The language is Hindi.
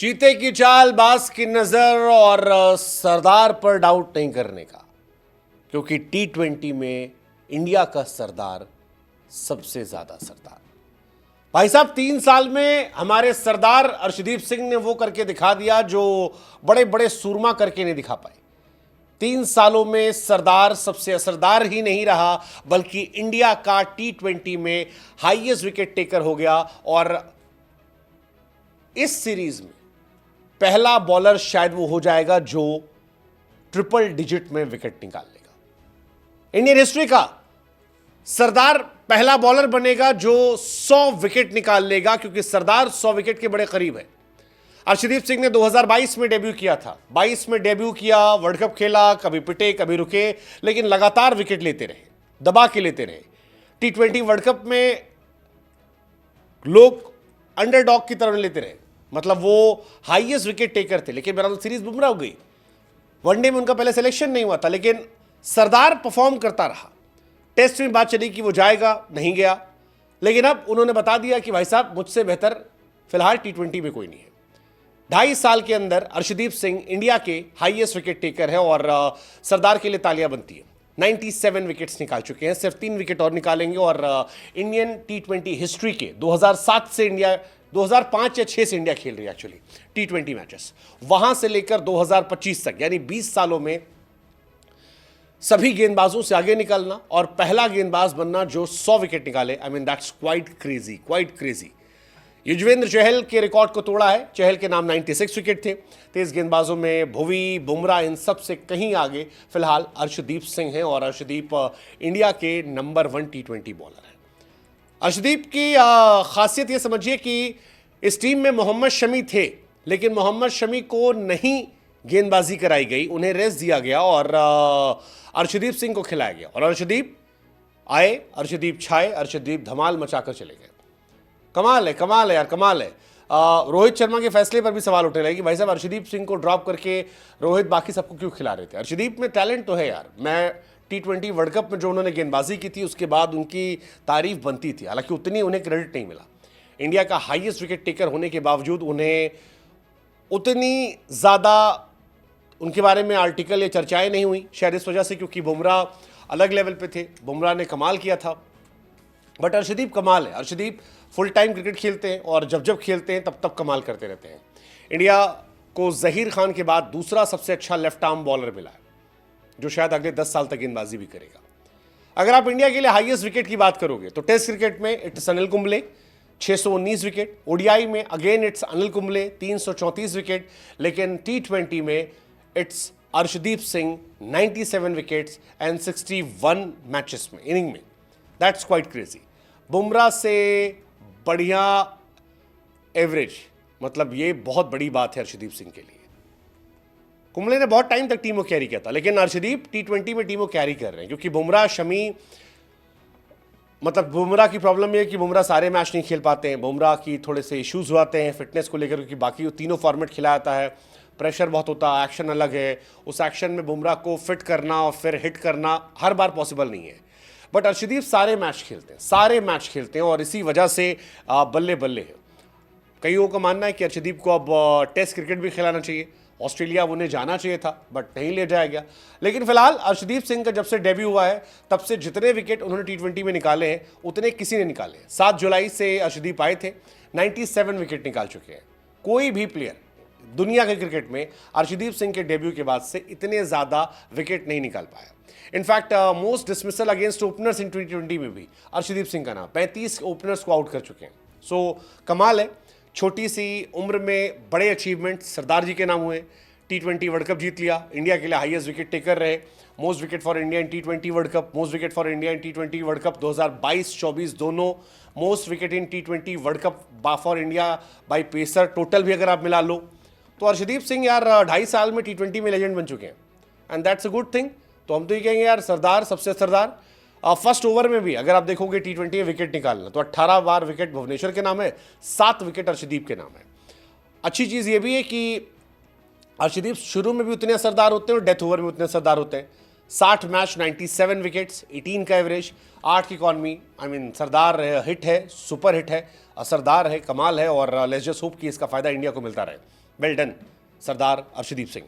चीते की चाल, बाज की नजर और सरदार पर डाउट नहीं करने का, क्योंकि T20 में इंडिया का सरदार सबसे ज्यादा सरदार। भाई साहब 3 साल में हमारे सरदार अर्शदीप सिंह ने वो करके दिखा दिया जो बड़े बड़े सूरमा करके नहीं दिखा पाए। 3 सालों में सरदार सबसे असरदार ही नहीं रहा, बल्कि इंडिया का T20 में हाईएस्ट विकेट टेकर हो गया। और इस सीरीज में पहला बॉलर शायद वो हो जाएगा जो ट्रिपल डिजिट में विकेट निकाल लेगा। इंडियन हिस्ट्री का सरदार पहला बॉलर बनेगा जो 100 विकेट निकाल लेगा, क्योंकि सरदार 100 विकेट के बड़े करीब है। अर्शदीप सिंह ने 2022 में डेब्यू किया था, 22 में डेब्यू किया, वर्ल्ड कप खेला, कभी पिटे कभी रुके, लेकिन लगातार विकेट लेते रहे, दबा के लेते रहे। T20 वर्ल्ड कप में लोग अंडरडॉग की तरह लेते रहे, मतलब वो हाईएस्ट विकेट टेकर थे, लेकिन मेरा सीरीज बुमराह हो गई। वनडे में उनका पहले सिलेक्शन नहीं हुआ था, लेकिन सरदार परफॉर्म करता रहा। टेस्ट में बात चली कि वो जाएगा, नहीं गया, लेकिन अब उन्होंने बता दिया कि भाई साहब मुझसे बेहतर फिलहाल T20 में कोई नहीं है। 2.5 साल के अंदर अर्शदीप सिंह इंडिया के हाईएस्ट विकेट टेकर है और सरदार के लिए तालियां बनती है। 97 विकेट्स निकाल चुके हैं, सिर्फ 3 विकेट और निकालेंगे और इंडियन T20 हिस्ट्री के 2007 से इंडिया 2005 या 6 से इंडिया खेल रही है एक्चुअली T20 मैचेस, वहां से लेकर 2025 तक, यानी 20 सालों में सभी गेंदबाजों से आगे निकलना और पहला गेंदबाज बनना जो 100 विकेट निकाले। I mean that's quite crazy, quite crazy. Yuzvendra Chahal के रिकॉर्ड को तोड़ा है। चहल के नाम 96 विकेट थे। तेज गेंदबाजों में भुवी, बुमराह, इन सब से कहीं आगे फिलहाल अर्शदीप सिंह हैं और अर्शदीप इंडिया के नंबर 1 T20 बॉलर हैं। अर्शदीप की खासियत ये समझिए कि इस टीम में मोहम्मद शमी थे, लेकिन मोहम्मद शमी को नहीं गेंदबाजी कराई गई, उन्हें रेस्ट दिया गया और अर्शदीप सिंह को खिलाया गया। और अर्शदीप आए, अर्शदीप छाए, अर्शदीप धमाल मचाकर चले गए। कमाल है यार, कमाल है। रोहित शर्मा के फैसले पर भी सवाल उठने लगे कि भाई साहब अर्शदीप सिंह को ड्रॉप करके रोहित बाकी सबको क्यों खिला रहे थे। अर्शदीप में टैलेंट तो है यार। मैं T20 वर्ल्ड कप में जो उन्होंने गेंदबाजी की थी उसके बाद उनकी तारीफ बनती थी, हालांकि उतनी उन्हें क्रेडिट नहीं मिला। इंडिया का हाईएस्ट विकेट टेकर होने के बावजूद उन्हें उतनी ज़्यादा उनके बारे में आर्टिकल या चर्चाएं नहीं हुई, शायद इस वजह से क्योंकि बुमराह अलग लेवल पे थे, बुमराह ने कमाल किया था। बट अर्शदीप कमाल है। अर्शदीप फुल टाइम क्रिकेट खेलते हैं और जब जब खेलते हैं तब तब कमाल करते रहते हैं। इंडिया को जहीर खान के बाद दूसरा सबसे अच्छा लेफ्ट आर्म बॉलर मिला है, जो शायद अगले 10 साल तक गेंदबाजी भी करेगा। अगर आप इंडिया के लिए हाईएस्ट विकेट की बात करोगे तो टेस्ट क्रिकेट में it's Anil Kumble 619 wicket, ODI में again it's Anil Kumble 334 wicket, लेकिन T20 में it's Arshdeep Singh 97 wickets and 61 matches में, इनिंग में। That's quite crazy. बुमराह से बढ़िया एवरेज, मतलब ये बहुत बड़ी बात है अर्शदीप सिंह के लिए। कुंबले ने बहुत टाइम तक टीम को कैरी किया था, लेकिन अर्शदीप T20 में टीम को कैरी कर रहे हैं, क्योंकि बुमराह शमी, मतलब बुमराह की प्रॉब्लम ये है कि बुमराह सारे मैच नहीं खेल पाते हैं। बुमराह की थोड़े से इश्यूज हुआते हैं फिटनेस को लेकर, क्योंकि बाकी तीनों फॉर्मेट खिलाया जाता है, प्रेशर बहुत होता है, एक्शन अलग है। उस एक्शन में बुमराह को फिट करना और फिर हिट करना हर बार पॉसिबल नहीं है। बट अर्शदीप सारे मैच खेलते हैं, सारे मैच खेलते हैं और इसी वजह से बल्ले बल्ले है। कईयों का मानना है कि अर्शदीप को अब टेस्ट क्रिकेट भी खिलाना चाहिए, ऑस्ट्रेलिया उन्हें जाना चाहिए था बट नहीं ले जाया गया। लेकिन फिलहाल अर्शदीप सिंह का जब से डेब्यू हुआ है तब से जितने विकेट उन्होंने T20 में निकाले हैं उतने किसी ने निकाले। 7 जुलाई से अर्शदीप आए थे, 97 विकेट निकाल चुके हैं। कोई भी प्लेयर दुनिया के क्रिकेट में अर्शदीप सिंह के डेब्यू के बाद से इतने ज़्यादा विकेट नहीं निकाल पाया। In fact most dismissal against openers in T20 में भी अर्शदीप सिंह का नाम, 35 ओपनर्स को आउट कर चुके हैं। सो कमाल है। छोटी सी उम्र में बड़े अचीवमेंट सरदार जी के नाम हुए। T20 वर्ल्ड कप जीत लिया, इंडिया के लिए हाईएस्ट विकेट टेकर रहे, most wicket for India in T20 world cup, most wicket for India in T20 world cup 2022-24 दोनों, most wicket in T20 world cup for India by pacer, total भी अगर आप मिला लो तो अर्शदीप सिंह यार 2.5 साल में T20 में लेजेंड बन चुके हैं and that's a good thing. तो हम तो ये कहेंगे यार सरदार सबसे सरदार। फर्स्ट ओवर में भी अगर आप देखोगे T20 में विकेट निकालना तो 18 बार विकेट भुवनेश्वर के नाम है, 7 विकेट अर्शदीप के नाम है। अच्छी चीज़ ये भी है कि अर्शदीप शुरू में भी उतने असरदार होते हैं और डेथ ओवर में उतने असरदार होते हैं। 60 मैच 97 विकेट्स, 18 का एवरेज, 8 की economy. I mean Sardar hit है, सुपर हिट है, असरदार है, कमाल है, और लेट्स जस्ट होप कि इसका फायदा इंडिया को मिलता रहे। वेल डन सरदार अर्शदीप सिंह।